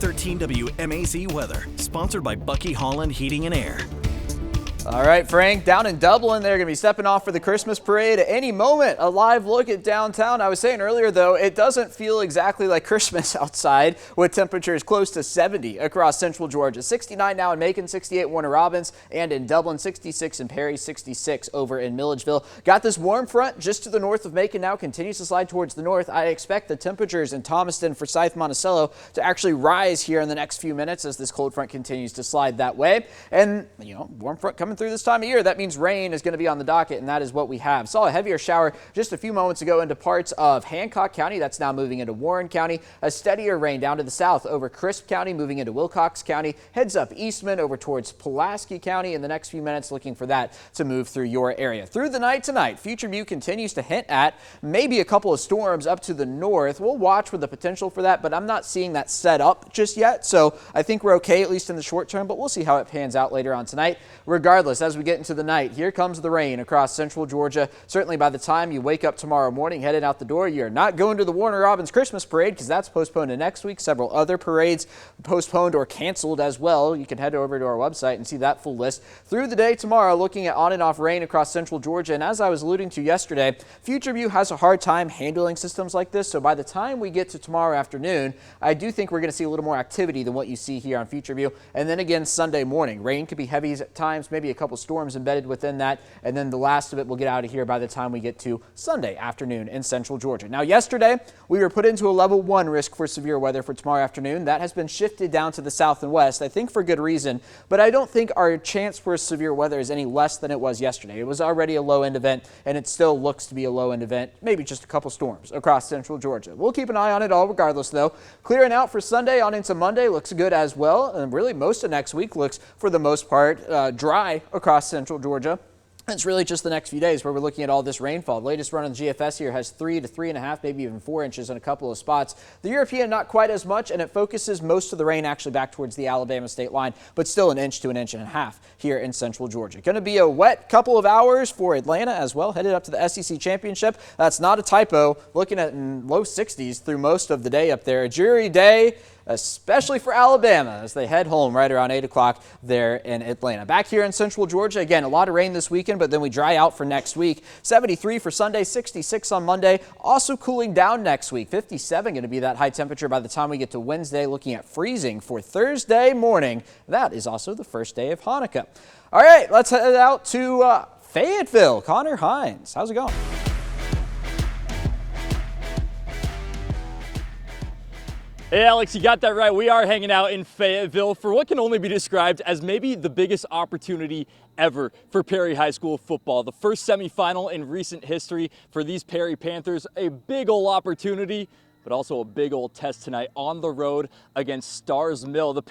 513 WMAZ weather, sponsored by Bucky Holland Heating and Air. All right, Frank, down in Dublin, they're going to be stepping off for the Christmas parade at any moment. A live look at downtown. I was saying earlier, though, it doesn't feel exactly like Christmas outside with temperatures close to 70 across central Georgia. 69 now in Macon, 68 Warner Robins, and in Dublin, 66 in Perry, 66 over in Milledgeville. Got this warm front just to the north of Macon now, continues to slide towards the north. I expect the temperatures in Thomaston, Forsyth, Monticello to actually rise here in the next few minutes as this cold front continues to slide that way. And, warm front coming through this time of year, that means rain is going to be on the docket, and that is what we have. Saw a heavier shower just a few moments ago into parts of Hancock County. That's now moving into Warren County. A steadier rain down to the south over Crisp County, moving into Wilcox County. Heads up Eastman over towards Pulaski County in the next few minutes, looking for that to move through your area. Through the night tonight, Future View continues to hint at maybe a couple of storms up to the north. We'll watch for the potential for that, but I'm not seeing that set up just yet. So I think we're okay, at least in the short term, but we'll see how it pans out later on tonight. Regardless, as we get into the night, here comes the rain across central Georgia. Certainly by the time you wake up tomorrow morning, headed out the door, you're not going to the Warner Robins Christmas parade because that's postponed to next week. Several other parades postponed or canceled as well. You can head over to our website and see that full list. Through the day tomorrow, looking at on and off rain across central Georgia. And as I was alluding to yesterday, Future View has a hard time handling systems like this. So by the time we get to tomorrow afternoon, I do think we're going to see a little more activity than what you see here on Future View. And then again, Sunday morning, rain could be heavy at times, maybe a couple storms embedded within that, and then the last of it will get out of here by the time we get to Sunday afternoon in central Georgia. Now, yesterday we were put into a level 1 risk for severe weather for tomorrow afternoon. That has been shifted down to the south and west, I think for good reason, but I don't think our chance for severe weather is any less than it was yesterday. It was already a low-end event, and it still looks to be a low-end event, maybe just a couple storms across central Georgia. We'll keep an eye on it all regardless, though. Clearing out for Sunday on into Monday looks good as well, and really most of next week looks, for the most part, dry across central Georgia. It's really just the next few days where we're looking at all this rainfall. The latest run on the GFS here has 3 to 3.5, maybe even 4 inches in a couple of spots. The European, not quite as much, and it focuses most of the rain actually back towards the Alabama state line, but still an inch to an inch and a half here in central Georgia. Going to be a wet couple of hours for Atlanta as well, headed up to the SEC Championship. That's not a typo. Looking at low 60s through most of the day up there. A dreary day, especially for Alabama as they head home right around 8 o'clock there in Atlanta. Back here in central Georgia, again, a lot of rain this weekend, but then we dry out for next week. 73 for Sunday, 66 on Monday. Also cooling down next week. 57 going to be that high temperature by the time we get to Wednesday, looking at freezing for Thursday morning. That is also the first day of Hanukkah. All right, let's head out to Fayetteville. Connor Hines, how's it going? Hey Alex, you got that right. We are hanging out in Fayetteville for what can only be described as maybe the biggest opportunity ever for Perry High School football. The first semifinal in recent history for these Perry Panthers. A big ol' opportunity, but also a big old test tonight on the road against Starrs Mill. The